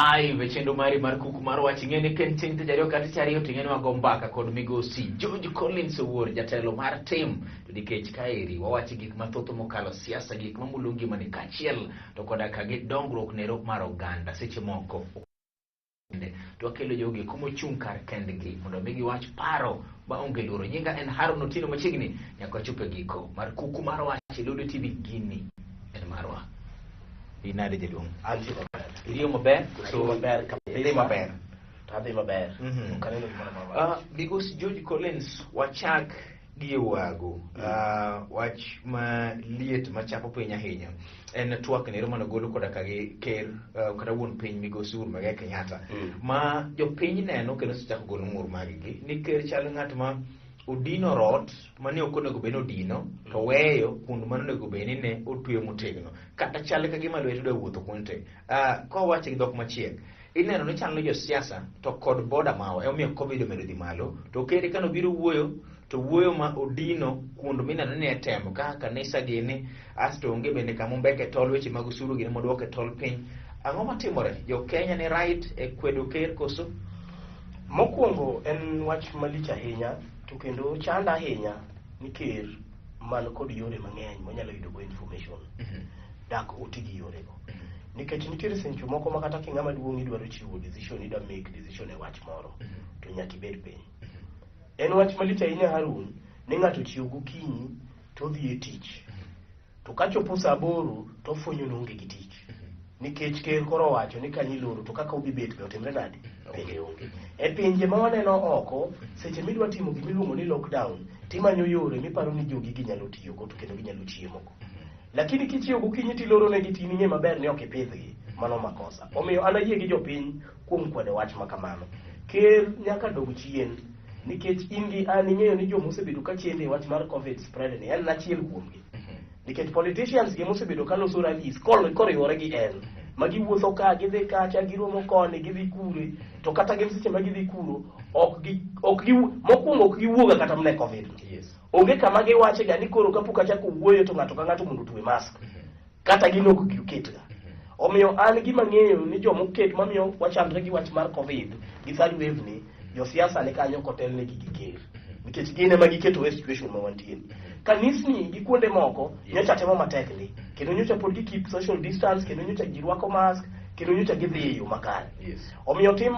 live chendo mari mar kuku mar wach ngene ken tin te jario kata chario tingene wago mbaka kod migosi George Collins Owuor jatelo mar tim to dikech kaeri wawachi gik mathoth mokalo siasa gik mamulungi mani kachiel to koda kage dongruok nero mar oganda seche moko to akelo jogi kuma chung kar kendgi mondo migi wach paro ba onge luoro. Nyinga en Harun Otieno machiegni nyaka chope giko mar kuku mar wach Lolwe TV gini en marwa inade jaduong anti iriyo maber so maber iriyo maber tadhi maber kaneno gimoro because George Collins wachak gi wago wach ma liet machapo piny ahinya en twak ne romano golo koda kage ker kata wuon piny migosi Uhuru Muigai Kenyatta ma jopiny neno kendo sechako golo ng'ur maggi ni ker chal ng'at ma odino rot mane ok onego bed odino to weyo kuond mane onego bed ni ne otweyo motegno kata chal ka gima lweto da wuotho kuonte ka wache gi dhok machiek ineno ni chal jo siasa to kod boda mawa omiyo covid omedo dhi malo to ker kano biro wuoyo to wuoyo ma odino kuond mineno ni etemo ka kanisa gini asto onge bende kama mbeke tol weche mag usuru gini modwoke tol piny. Ang'o matimore? Jo Kenya ni right e kwedo ker koso? Mokwongo en wach malich ahinya to kendo chanda ahinya ni ker man kod yore mang'eny monyalo yudo go information dak otigi yore go nikech nitiere sencho moko makata king'ama duong' idwaro chiwo decision ida make decision e wach moro to nyaka ibed piny. En wach malich ahinya Harun ni ng'ato chiwo gokinyi to dhi e tich to kachopo saa 8 to fwenyo ni onge gi tich nikech ker koro wacho ni kanyi loro to kaka ubi bet be otimre nade pege onge. E pinje ma waneno oko seche midwa timo gimiluongo ni lockdown timanyo yore miparo ni jogi ginyalo tiyo go to kendo ginyalo chiemo go, lakini kichiwo gokinyi tiloro ne gitini ng'e maber ni ok ipidhgi mano makosa. Omiyo an ayie gi jopiny kuom kwedo wach makamano. Ker nyaka dog chien nikech ingi an ing'eyo ni jomo osebedo ka chende wach mar covid spread ni en achiel kuomgi nikech politicians gi mosebedo kaloso rallies koriwore gi en magiwuotho ka gidhi kacha giromo koni gidhi kure to kata gin seche magidhi kuro mokwongo ok giwuoga kata mne covid onge kama giwache ga ni koro kapok achako wuoyo to ng'ato ka ng'ato mondo otwe mask kata gin ok giketga. Omiyo an gima ng'eyo ni jomoket mamiyo wachandre gi wach mar covid gi third wave ni jo siasa ne kanyo kotel ne gi ker nikech gine ma giketo e situation ma wantie. Kanisni gi kuonde moko nyocha temo matekni kendo nyocha pod gi keep social distance kendo nyocha girwako mask kendo nyocha gidhi yo makare. Omiyo tim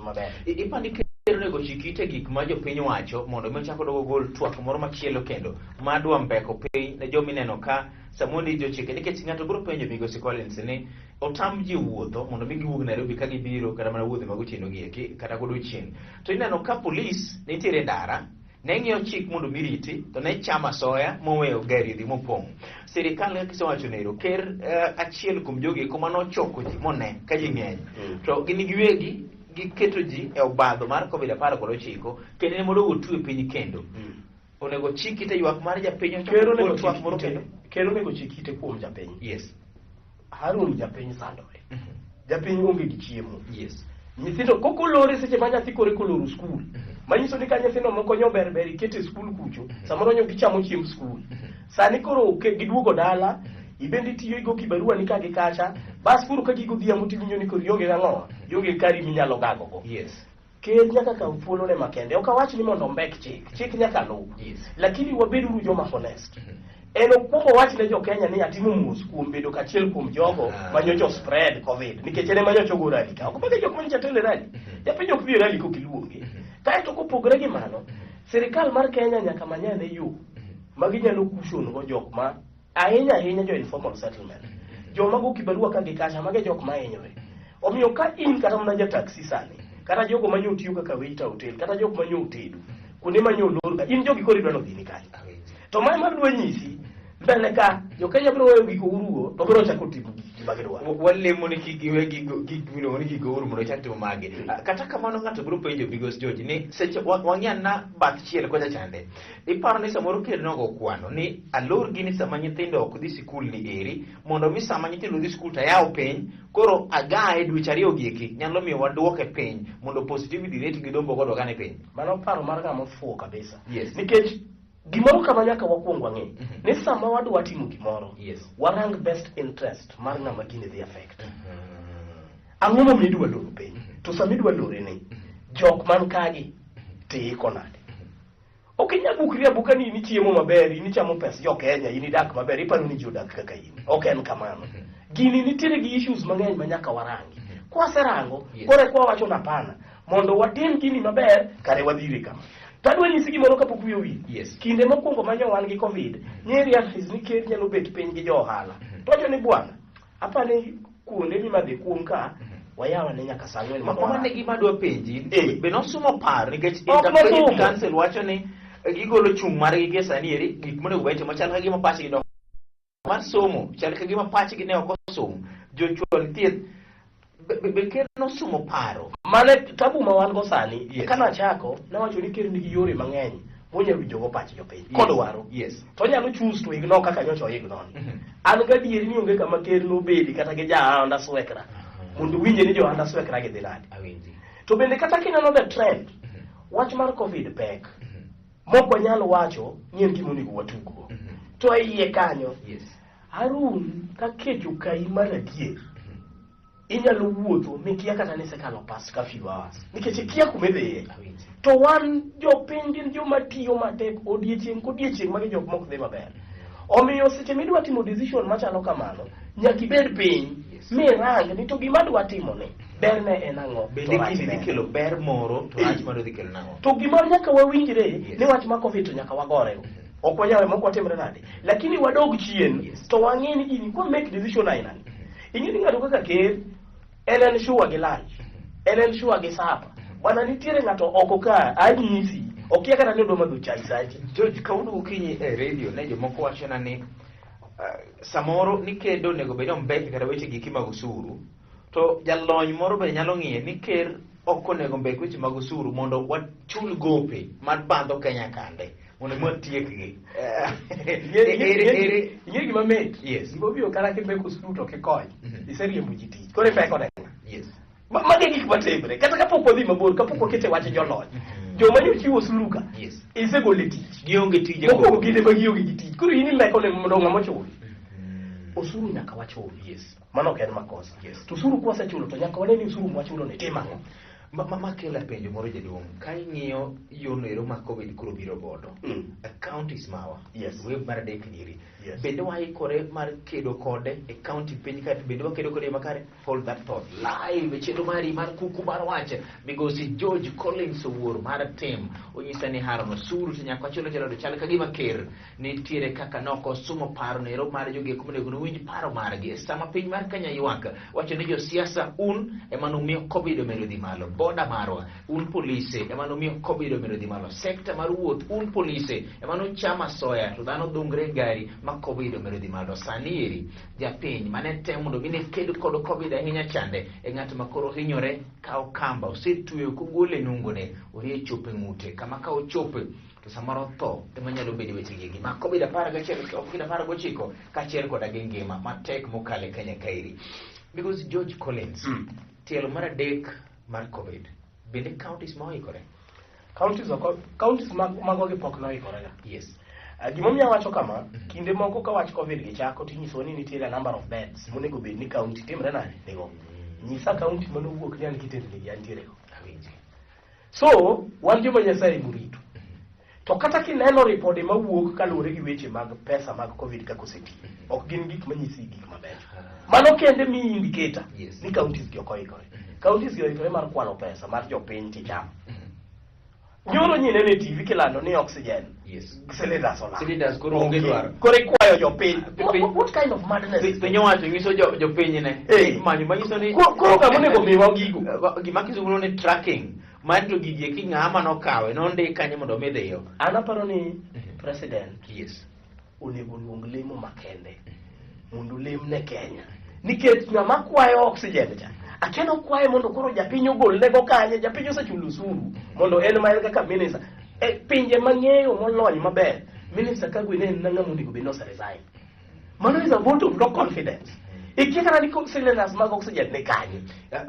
maber ipani ker nego chikite gik ma jopiny wacho mondo mechako dogo gol twak moro machielo kendo madwa mbeko piny ne jomineno ka samondi jochike nikech ng'ato biro penjo migosi Collins ni otam ji wuotho mondo mi giwuog Nairobi ka gibiro kata mana wuotho magotieno gieki kata godiochieng' to ineno ka polis nitiere ndara ne ng'iyo chik mondo miriti to ne chama soya moweyo gari dhi mopong'. Sirikal kisewacho nero ker achiel kuom jogi kuma nochoko ji mone ka ji ng'eny to gini giwegi giketo ji e obadho mar COVID-19 kendo ne mondo otwe piny kendo onego chikite ywak mar japiny kero nego chikite kuom japiny. Yes. Harun japiny sandore japiny onge gi chiemo. Yes. Nyithindo kokolore seche ma nyathi kore koloro skul manyiso ni ka nyithindo moko nyober ikete skul kucho samoro nyo gichamo chiemb skul sani koro giduogo dala ibendi tiyo igo kibarua ni kagi kacha bas koro ka gigo dhiambo tiwinjo ni koro yonge ng'o yonge kari minyalo gago go. Yes. Ker nyaka kaw thuolo ne makende ok awach ni mondo mbek chik nyaka luw. Yes. Lakini wabedo joma honest. En okwongo wach ne jo Kenya ni atimo mos kuom bedo kachiel kuom jogo manyocho spread covid nikech ene manyocho go rally ka ok bende jok manyocho tele rally japiny ok bi rally kokiluonge kae to kopogre gi mano sirikal mar Kenya nyaka manyane yo maginyalo kushon go jok ma ahinya jo informal settlement joma go kibarua ka gikacha mage jok ma hinyore. Omiyo ka in kata mna ja taxi sani kata jogo manyo tiyo kaka waiter hotel kata jok manyo tedo kuonde manyo lor in jogi kori dwano dhi ni kanyo to mai madwa nyisi mbele ka jo Kenya biro weyo giko uruo to biro chako timo magedwa walemo ni kigiwe gigwino ni gigoro mondo chak timo mage kata kamano ng'ato biro penjo Bigos George ni seche wang'an na bath chiel kocha chande iparo ni samoro ker nogo kwano ni alor gini sama nyithindo ok dhi sikul ni eri mondo mi sama nyithindo dhi sikul ta yaw piny koro agae dweche ariyo gieki nyalo miyo waduoke piny mondo positivity rate gidombo godo gane piny. Mano paro mar ng'ama fuo kabisa. Yes. Nikech gimoro kama nyaka wakwongo ng'e ni sama wadwa timo gimoro yes. warang best interest mar ng'ama gini dhi affect. ang'o momiyo idwa loro piny to sama idwa lore ni jok man kagi tiiko nade ok inyal bukri abuka ni chiemo maber ni chamo pes jo Kenya ini dak maber iparo ni jodak kaka in ok en kamano gini nitiere gi issues mang'eny manyaka warangi kwaserango kore kwa wacho na pana mondo watim gini maber kare wadhire kama tadwa nyisi gimoro kapok wiyo wi kinde mokwongo manyo wan gi covid nyeri afis ni ker nyalo bet piny gi jo ohala tojo ni bwana apani kuonde mimadhe kuom ka wayawa ne nyaka saa 4 mama ne gima dwa penji be nosumo par nikech interpretive council wacho ni gigolo chung' mar gige sani eri gik monego bete machal ka gima pachgi no mar somo chal ka gima pachgi ne ok osomo jochwal thieth be ker nosumo paro mane tabu ma wan go sani kana chako nawacho ni ker nigi yore mang'eny monyalo winjogo pach jopiny kodwaro to nyalo choose to ignore kaka nyocha oignore an gadieri ni onge kama ker nobedi kata gi jaanda swekra mondo winje ni joanda swekra gi dhi nade to bende kata kineno the trend wach mar covid pek mok wanyalo wacho ni en gima onego watuggo to iye kanyo Harun ka kecho kai mar adier inyalo wuotho mikia kata ni sekalo pas ka few hours nikech ikia kumedhiye to wan jopiny gin joma tiyo matek odiechieng' kodiechieng' magi jok mok dhi maber omiyo seche midwa timo decision machalo kamano nyaka ibed piny mirang ni to gima dwa timo ni ber ne en ang'o bende kidi dhi kelo ber moro to wach moro dhi kelo nang'o to gima nyaka wawinjre ni wach ma covid to nyaka wagore ok wanyawe moko watimre nade lakini wadog chien to wang'e ni gini kwa make decision aina ni ing'e ni ng'ato kaka ker en sure gi lunch en sure gi sapa bwana nitiere ng'ato oko ka anyisi okia kata ni odwa madho chai sachi George kauno ukinyi radio ne jomoko wacho na ni samoro ni kedo nego bedo mbeki kata weche giki mag usuru to jalony moro be nyalo ng'iye ni ker ok onego mbeki weche mag usuru mondo wachul gope mar bandho Kenya kande mondo mwatiek gi ing'e gima mit gibobiro kara kimbeko usuru to kikony iseriembo ji tich koro ipeko nena mage gik matimre kata kapok wadhi mabor kapok wakete wach jolony joma nyochiwo usuru ka isegole tich gionge tije mokwongo kinde ma gionge gi tich koro in imeko ne mondo ng'ama chul usuru nyaka wachul mano ok en makosa to usuru kwasechulo to nyaka wane ni usuru mwachulo ni tim ang'o makela penjo moro jaduong' ka ing'iyo yono ero ma covid koro biro godo counties mawa we mar adek nyiri bende waikore mar kedo kode e county piny ka bende wakedo kode makare hold that thought live e chenro mari mar kuku mar wach migosi George Collins owuor mar tim onyisa ni Harun osuru to nyaka wachulo jalodo chal ka gima ker nitiere kaka noko sumo paro nero mar jogi komonego winj paro margi sama piny mar Kenya ywak wacho ni jo siasa un ema nomiyo covid omedo dhi malo boda marwa un polise ema nomiyo covid omedo dhi malo sekta mar wuoth un polise ema nochama soya to dhano dongre gari ma covid omedo dhi malo sani eri japiny mane temo mondo mine kedo kod covid ahinya chande e ng'at makoro hinyore kao kamba osetueyo kogole nungone orie chope ng'ute kama ka ochope to samaro tho ema nyalo bedo weche gigi ma covid 19 kaachiel koda gi ngima matek mokale Kenya kairi because George Collins tielo mar adek mar covid bende counties moikore counties mago gi pok noikore ga gimomiyo wacho kama kinde moko ka wach covid gi chako tinyiso ni nitiere number of beds monego bed ni county timre nade nigo nyisa county mano wuok ni an kitendo gi antiere go so wan joma Nyasaye murito to kata kineno ripode mawuok kaluwore gi weche mag pesa mag covid kako oseti ok gin gik manyisi gik maber mano kende mi indicator ni counties gi okoikore counties gi oikore mar kwano pesa mar jopiny tichamo nyoro nyine ne TV kilando ni oxygen cylinders koro onge dwaro kore kwayo jopiny what kind of madness penyo wacho nyiso jopiny ne manyo manyiso ni koro kama onego miwa gigo gima kizungulo ni tracking manto gigie king'ama nokawe nonde kanye mondo midhiyo an aparo ni president onego luong lemo makende mondo lemne Kenya nikech ng'ama kwayo oxygen cha akeno kwaye mondo koro japiny ogol nego kanye japiny osechulo usuru mondo en ma kaka minister pinje mang'eyo molony maber minister kagwe ne nanga mondo go beno resign mano is a vote of no confidence ikikana ni cylinders mag oxygen ne kanye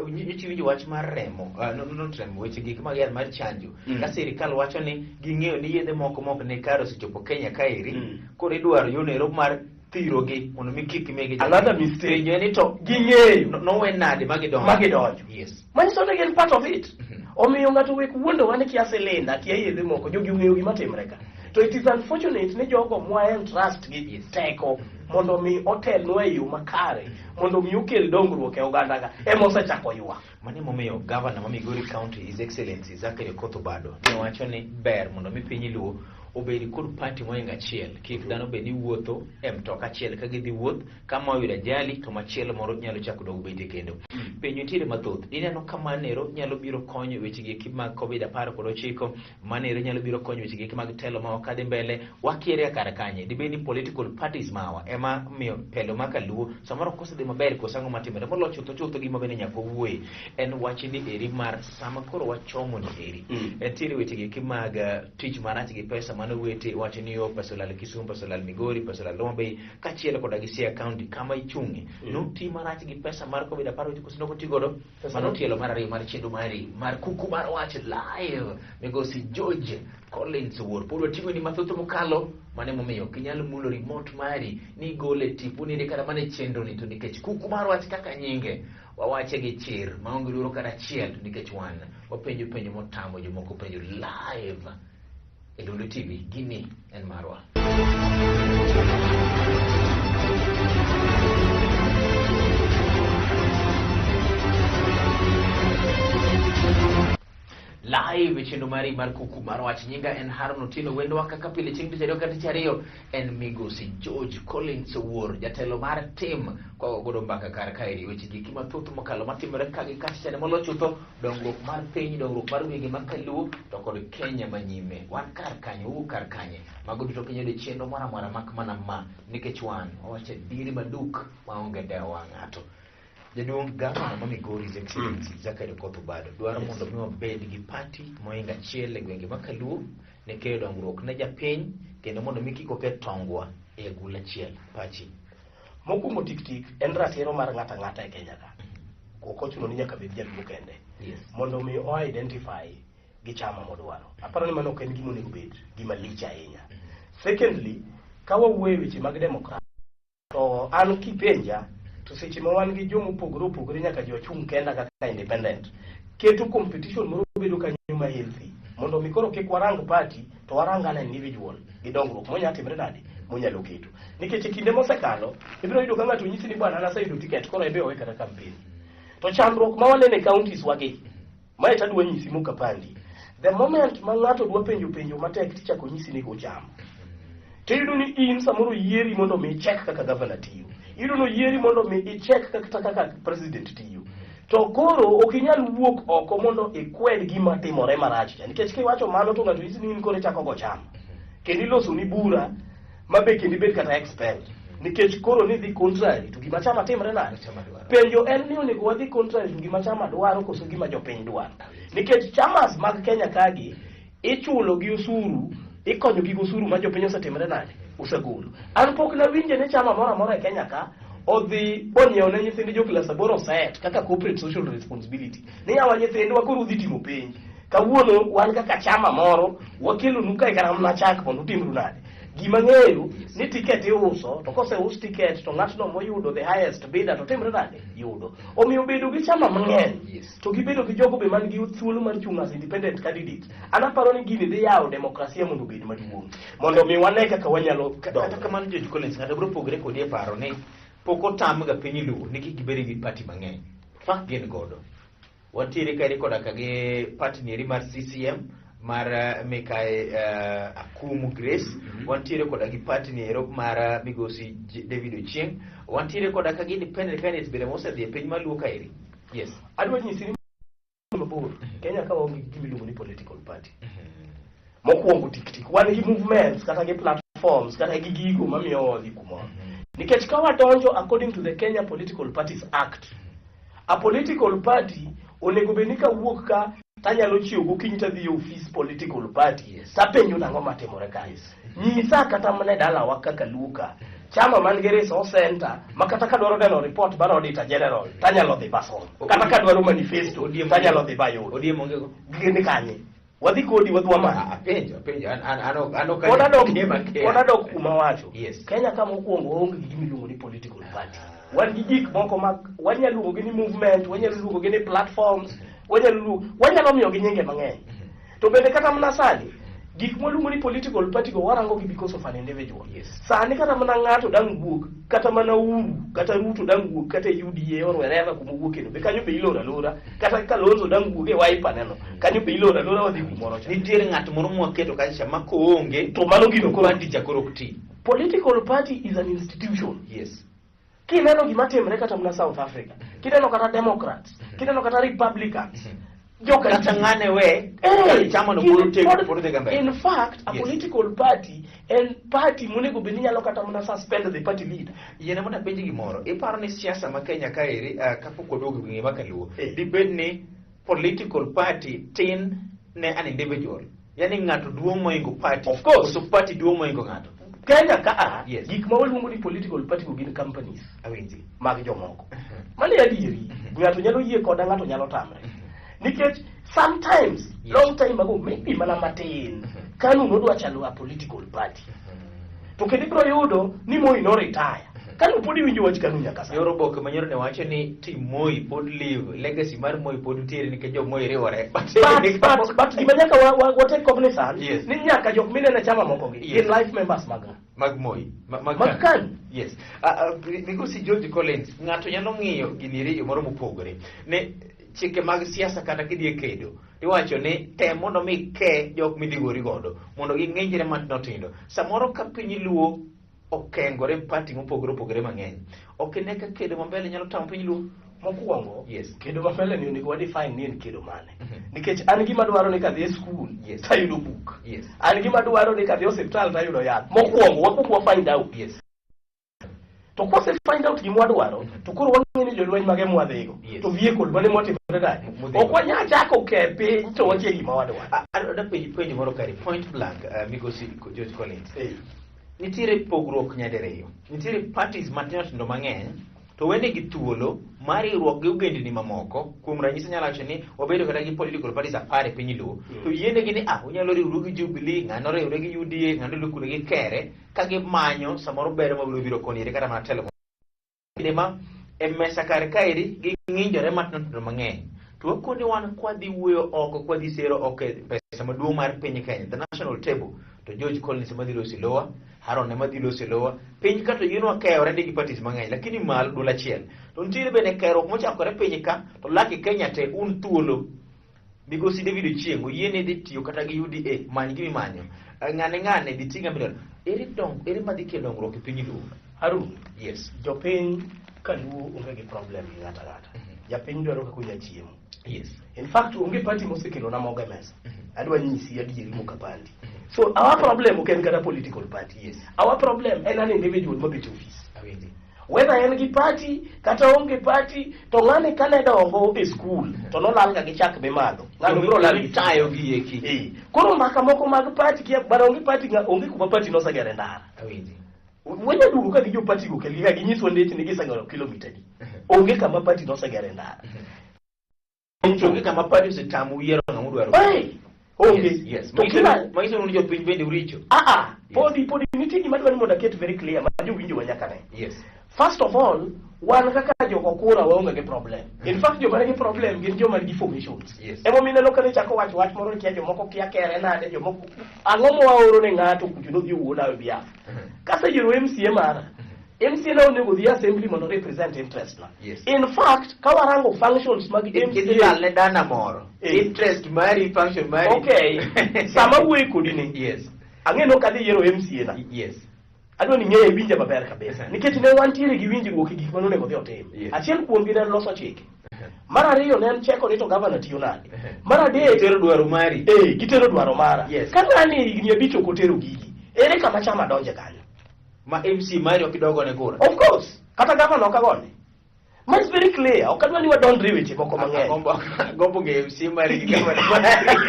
nichiwo wach mar remo no tremo weche gik mag yath mar chanjo ka sirikal wacho ni ging'eyo ni yedhe moko ne karo sechopo Kenya kairi koro idwaro yonero mar thirogi mondo mi kik migi another mistake ni to ging'eyo no we nade magidonjo. Yes. Manyiso ni gin part of it. Omiyo ng'ato wek wuondowa ni kia silinda kia yedhe moko jogi ong'eyo gima timre ka. To it is unfortunate ni jogo mwa trust gi teko mondo mi otelnwa e yo makare mondo mi okel dongruok e oganda ga ema osechako ywa. Mane momiyo governor ma Migori County His Excellency Zachary Okoth Obado ne wacho ni ber mondo mi piny luo obedi kod party moinga achiel kik dhano bedi wuotho e mtoka achiel ka gidhi wuoth kama oyudo ajali to machielo moro nyalo chako dog bete kendo. Penyo nitiere mathoth. Ineno ka manero nyalo biro konyo weche gi mag COVID-19, manero nyalo biro konyo weche gi mag telo ma okadhi mbele wakiere kar kanye dibeni political parties mawa ema miyo pelo makaluo samoro kosedhi maber kosango matimore molo chutho gima bende nyako wuoye en wachni eri mar sama koro wachomo ni eri entiere weche gi mag tich marach gi pesa mano wete wachni yo pesa lal Kisumu, pesa lal Migori, pesa lal Homa Bay kachiel koda gi Siaya County kama ichungi no ti marach gi pesa mar COVID-19 kosino kotigodo mano tielo mar ariyo mar chenro mari mar Kuku mar Wach live migosi George Collins Wuor pod wating'o ni mathoth mokalo mane momiyo kinyalo mulo remote mari ni gole tipo ni kata mane chenro ni to nikech Kuku mar Wach kaka nyinge wawache gi chir maonge luoro kata achiel nikech wan wapenjo motamo jomoko penjo live e Lolwe TV gini en marwa. Live chenro mari mar Kuku mar Wach nyinga en Haron Otieno wendo waka kapile chieng' tich ariyo kata ariyo en migosi George Collins Wuor jatelo mar tim kwa godo mbaka kar kaeri weche giki mathoth mokalo matimore kagi kachane molo chutho dongruok mar piny dongruok mar wege makaluo to kod Kenya manyime wan kar kanye mago duto Kenya de chenro mora mak mana ma nikech wan wawache diri maduk maonge dewa ng'ato. Jaduong' gavana ma Migori His Excellency Zachary Okoth Obado dwaro mondo mi wabed gi party moinga achiel e gwenge makaluo ne keyo dongruok ne japiny kendo mondo mi kik oket tongwa e agula achiel pachi. Mokwongo tik en ratiro mar ng'ata ng'ata e Kenya ka. Ok ochuno ni nyaka bed jaluo kende. Mondo mi o identify gi chama modwaro. Aparo ni mano ok en gima onego bed gima lich ahinya. Secondly, ka wawuoyo weche mag demokrasi to an kipenja to seche ma wan gi jomo opogore nyaka jo chung kenda kaka independent keto competition moro bedo kanyo ma healthy mondo mi koro kik warang party to warang an individual gi dongruok monya timre nade monyalo keto nikech kinde mosekalo ibiro yudo ka ng'ato nyisi ni bwana nasayudo ticket koro ebe owe kata campaign to chandruok ma wanene counties wagi ma eta dwa nyisi muka pandi the moment ma ng'ato dwa penjo matek tichako nyisi ni go cham tiyudo ni in samoro yieri mondo mi check kaka governor tiyo iruno yieri mondo mi i-check kaka president tiyo to koro ok inyal wuok oko mondo ikwed gima timore marach nikech kiwacho mano to ng'ato nyisi ni in koro chako go cham kendo iloso ni bura mabe kendo ibed kata expelled nikech koro ni dhi contrary to gima chama timre nade penjo en ni onego wadhi contrary to gima chama dwaro koso gima jopiny dwaro nikech chamas mag Kenya kagi ichulo gi osuru ikonyo gi osuru ma jopiny osetimre nade usagolo. An pok na winje ne chama mora e Kenya ka odhi onyiewo ne nyithindi jo class 8 set kaka corporate social responsibility. Ni yawa nyithindwa koro udhi timo penj. Kawuono wan kaka chama moro wakelo nuka e karam na chak mondo timru nade. Gima ng'eyo ni ticket iuso to kose us ticket to ng'atno moyudo the highest bidder to timre nade yudo. Omiyo bedo gi chama mang'eny to gibedo gi jogo be man gi thuolo mar chung as independent candidate. Anaparo ni gini dhi yawo demokrasia mondo bed maduong'. Mondo mi wane kaka wanyalo kata kamano George Collins ng'ato biro pogre kodi e paro ni pok otam ga piny luo ni kik gibed gi party mang'eny. Fak gin godo. Wantiere kae koda kage party nieri mar CCM mar Mikae Akumu Grace wantiere koda gi party niero mar migosi David Ochieng wantiere koda kage independent candidates bere mosedhi e piny maluo kaeri. Yes. Adwa nyisi ni mabor Kenya ka onge gimiluongo ni political party. Mokwongo tik wan gi movements kata gi platforms kata gi gigo mamiyo wadhi kumoro. Nikech ka wadonjo according to the Kenya Political Parties Act, a political party onego bed ka wuok ka tanyalo chiwo gokinyi tadhi office political party tapenjo nang'o matimore kae. Nyisa kata mane dalawa kaka Luka chama man gi resource center makata ka dwaro neno report bar auditor general tanyalo dhi baso kata ka dwaro manifesto tanyalo dhi bayo odie mongego gini kanye wadhi kodi wadwa ma penjo ano kona dok kuma wacho yes. Kenya kama okuongo onge gi miluongo ni political party. Wan gi gik moko mag wanyalo luongo ni movement, wanyalo luongo ni platforms, wanyalo miyo gi nyinge mang'eny. To bende kata mana sani gik mwaluongo ni political party go warango gi because of an individual. Yes. Sani kata mana ng'ato dang' wuok, kata mana Uhuru, kata Ruto dang' wuok, kata UDA or wherever kuma wuok eno, be kanyo be ilora lora, kata Kalonzo dang' wuok e Wiper neno, kanyo be ilora lora wadhi kumoro cha. Nitiere ng'at moro mwaketo kacha ma koonge to mano gino party chakoro okti. Political party is an institution. Yes. Kineno gima timre kata mana South Africa, kineno kata Democrats, kineno kata Republicans, kata ngane we chama no puro te gambe. In fact, a political party and party monego beni nyalo kata mana suspend the party leader. Yena mona penji gimoro iparo ni siasa ma Kenya kaeri kapok odogo gwenge makaluo dibed ni political party tin ne an individual, yani ng'ato duong' moingo party. Of course, so party duong' moingo ng'ato. Kenya ka yes. Gik ma waluongo ni political party go gin companies awinji mag jomoko. Mane adieri ng'ato nyalo yie koda ng'ato nyalo tamre. Nikech sometimes long time ago maybe mana matin kanu nodwa chalo a political party to kedi bro yudo ni Moi no retire kanu podi winjo wach kanu nyaka sa yoro boke manyoro ne wacho ni team Moi pod live, legacy mar Moi pod tiere nikech jo Moi riwore but gima nyaka wa take cognizance ni nyaka jok minene chama moko gi in life members mag Moi mag kan yes. Because George Collins ng'ato nyalo ng'iyo gini moro mopogore ne chike mag siasa kata kidhi kedo iwacho ni tem mondo mi ke jok midhigori godo mondo ging'enjre matindo tindo. Samoro ka piny luo okengore party mopogore mang'eny, ok ne ka kedo mambele nyalo tamo piny luo mokuongo. Yes. Kedo mambele ni onego define ni en kedo mane. Nikech an gima dwaro ni kadhi e school tayudo book. Yes. An gima dwaro ni kadhi e hospital tayudo yath. Mokuongo wakuwa find out. Yes. To kose find out gima wadwaro to koro wang'e ni jolweny mage mwadhigo to vehicle mane mwatimore dadi ok wanya chako ke piny to wakie gima wadwaro. Ada penjo moro kare point blank migosi George Collins. Nitiere pogruok nyadiriyo. Nitiere parties matindo mang'eny to wende gi thuolo mar riwruok gi ogendni mamoko. Kuom ranyisi nyalo wacho ni wabedo kata gi political parties 10 e piny luo to yienegi ni unyalo riwru gi Jubilee, ng'ano riwre gi UDA, ng'ano riwre gi Kere ka gimanyo samoro ber mabiro biro konyere kata mana telo ma e mesa kar kaeri gi ng'injore matindo mang'eny. To wakoni wan kwadhi wuoyo oko, kwadhi sero pesa maduong' mar piny Kenya, the national table, to George Collins madhi losi lowa, Haron madhi losi lowa, piny ka to yinwa kewore gi parties mang'eny, lakini mal dola achiel. To nitiere bende kero mochakore piny ka, to laki Kenya te un thuolo. Migosi David Ochieng oyiene dhi tiyo kata gi UDA, many gimi manyo. Ng'ane dhi tinga milon. Ere madhi kelo dongruok e piny luo? Harun, yes. Jopiny kaluo onge gi problem gi ng'ata ng'ata. Japiny dwaro kaka onya chiemo. Yes. In fact, onge party mosekelo na moga mesa. Adwa nyisi adieri mokapandi. So our problem ok en kata political party. Yes. Our problem en an individual mabet office. Awinji. Whether en gi party kata onge party to ng'ane kane dongo e school to nolal ga gi chak be malo. Ng'ano bro lal gi tayo gi eki. Koro mbaka moko mag party kia bara onge party onge kuma party no sagere ndara. Awinji. Wenya dugu ka gijo party go kelga gi nyiso ndeti ni gisagero kilomita di. Onge kama party no sagere ndara. Onge kama party se tamu yiero ng'amu dwaro. Okay. Yes. Maiso unjo piny bende uricho. Podi niti gima dwani mondo aket very clear ma jo winjo wanyaka ne. Yes. First of all, wan kaka joko kura waonge gi problem. In fact, joma nigi problem gin joma nigi formations. Yes. Emo mineno kane chako wach moro kia jomoko kia kere nade jomoko ang'o mowaoro ne ng'ato kuchuno dhi wuona e biaf. Kase jiro MCA mara. MCA na onego dhi assembly mondo represent interest na. Yes. In fact, ka warango functions mag MCA le dana moro. Interest mari function mari. Okay. Sama wuoyi kodi ni. Yes. Ang'eno kadhi yiero MCA na. Yes. Adwa ni ng'eye winja maber kabisa. Nikech ne wantiere gi winjruok gik ma onego dhi otim. Achiel kuom gi ne loso chike. Mar ariyo ne en cheko ni to governor tiyo nade. Mar adek gitero dwaro mari. Gitero dwaro mara. Yes. Ka ng'ani higni 5 ok otero gigi. Ere kama chama donje kanyo. Ma MC mari okidogo ne kura. Of course. Kata governor okagone. Ma it's very clear. Ok adwa ni wadondre weche moko mang'eny. Gombo ge MC mari gi governor mari.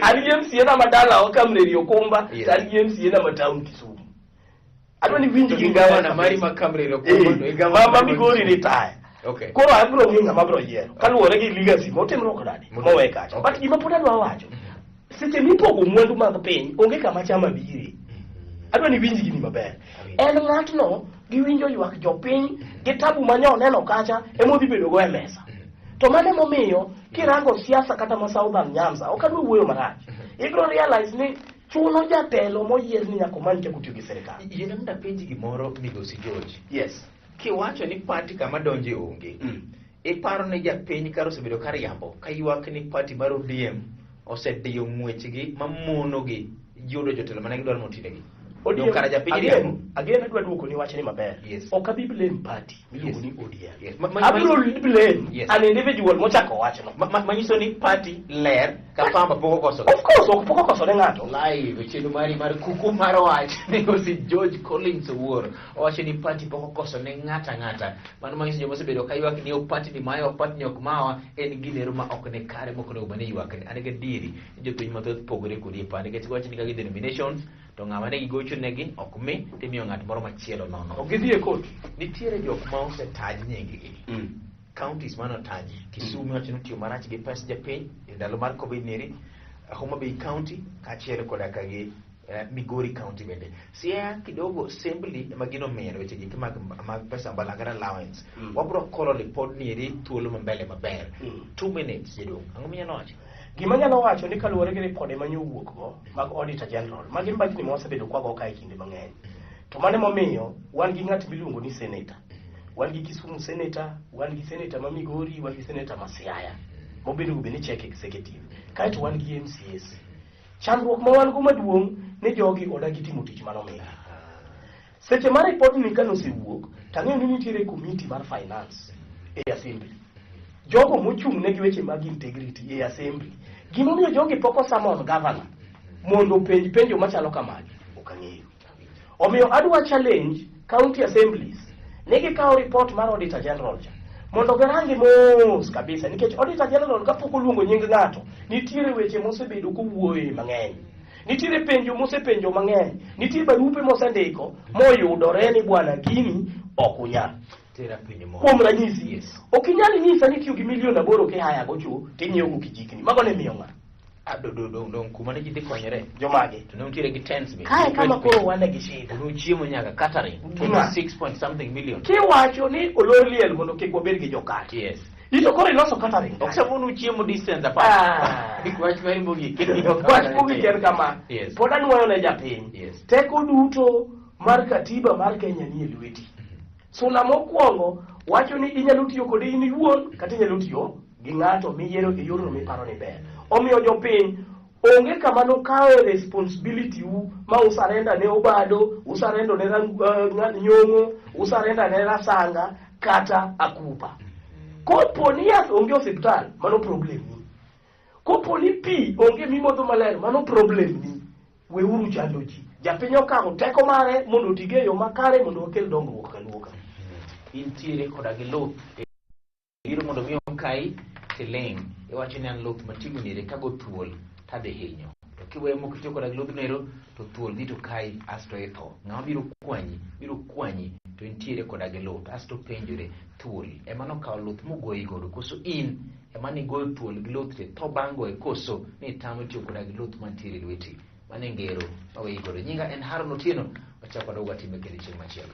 Ani MC na madala okamreri okumba, tani MC na matown Kisumu. Adwa ni winji gi governor mari makamreri okumba. Mama Migori retire. Okay. Koro abro ng'inga mabro yiero. Kaluwore gi legacy motimro kodadi. Moweka. But gima pod adwa wacho. seche mipogo mwandu mag piny onge kama chama bire. Adwa ni winji gini maber. En ng'atno giwinjo ywak jopiny gi tabu manyo neno kacha emodhi bedo go e mesa. To mane momiyo kirango siasa kata ma Southern Nyanza ok adwa wuoyo marach. Ibro realize ni chuno jatelo moyier ni nyako manke kutiyo gi serikal. Yena mda penji gimoro migosi George. Yes. Kiwacho ni party kama donje onge. Iparo ni japiny karo osebedo kariambo ka ywak ni party mar ODM osediyo ng'wechgi mamonogi yudo jotelo mane gidwaro motinegi. ODM kara japiny again adwa duoko ni wachni maber. Ok abi blame party miluongo ni ODM. Abro blame an individual mochako wachno. Manyiso ni party ler ka pamba poko koso. Of course ok poko koso ne ng'ato. Live chendo mari mar kuku mar wach migosi George Collins Owuor owacho ni party poko koso ne ng'ata. Mano manyiso joma osebedo ka ywak ni party ni mayo party ni ok mawa en gilero ma ok ne kare moko ne obane ywak ni. An ga diri jopiny mathoth pogore kodi pande nikech wach ni ka gi denominations to ng'ama ne gigocho negi ok mi timiyo ng'at moro machielo nono. Ok gidhi e court. Nitiere jok ma osetaj nyinggi. Counties mano taji. Kisumu wacho ni tiyo marach gi pes japiny e ndalo mar Covid neri. Homa Bay County kaachiel koda ka gi Migori County bende. Siaya kidogo assembly magino mero weche gik mag pesa mbalagara allowance. Wabro koro report neri thuolo mbele maber. 2 minutes jedong. Ang'o minyalo wacho? Gima nyalo wacho ni kaluwore gi ripode manyowuok go mag Auditor General magi mbachni mosebedo kwago ka e kinde mang'eny. To mane momiyo wan gi ng'at miluongo ni senator. Wan gi Kisumu senator, wan gi senator ma Migori, wan gi senator ma Siaya. Mobedo ni check executive. Kaeto wan gi MCAs. Chandruok ma wan go maduong' ni jogi odagi timo tich manomiyo. Seche mar report ni kano osewuok, tang'eyo ni nitiere committee mar finance e assembly. Jogo mochung' ne gi weche mag integrity e assembly. Gimomiyo jogi poko summon governor mondo penjo machalo kamagi ok ang'eyo. Omiyo adwa challenge county assemblies negi kawo report mar Auditor General mondo garangi mos kabisa nikech Auditor General kapok oluongo nying ng'ato nitiere weche mosebedo kowuoye mang'eny. Nitiere penjo mosepenjo mang'eny. Nitiere barupe mosendiko moyudore ni bwana gini ok unyal. Kuom ranyisi, ok inyal nyisa ni tiyo gi milion 8 kihaya gocho tinyiewo go kijikni. Mago ne miyo ng'a. Dong kuma ne jidhi konyore jomage to ne nitiere gi tens be kae kama koro wane gi shida chiemo nyaka catering 26 point something million. Kiwacho ni olor liel mondo kik wabed gi jokat. Yes. Ito koro iloso catering. Ok sabunu chiemo distance apart. Wach mari mogi wach mogi ker kama. Pod anwayo ne japiny. Teko duto mar katiba mar Kenya ni e lweti. Sula mokwongo wacho ni inyalo tiyo kode in iwuon kata inyalo tiyo gi ng'ato miyiero e yorno miparo ni ber. Omiyo jopiny onge kama no kawe responsibility ma usarenda ne obado, usarendo ne nyong'o, usarenda ne rasanga kata akupa. Kopo ni yath onge osiptal, mano problem ni. Kopo ni pi onge mimodho maler, mano problem ni. Weuru chando ji. Japiny okawo teko mare mondo otige e yo makare mondo okel dongruok kaluoka. Intiere koda gi loth biro mondo mi okai siling iwacho ni an loth matigo nere kago thuol tadhi hinyo to kiweyo moko tiyo koda gi loth nero to thuol dhi to kai asto itho ng'ama biro kwanyi to intiere koda gi loth asto penjore thuol ema nokawo loth mogoyi godo koso in ema nigoyo thuol gi loth te tho bang' goye koso ni tamo tiyo koda gi loth mantiere lweti mane ngero maweyi godo. Nyinga en Haron Otieno, wachako dogo time kendo chieng' machielo.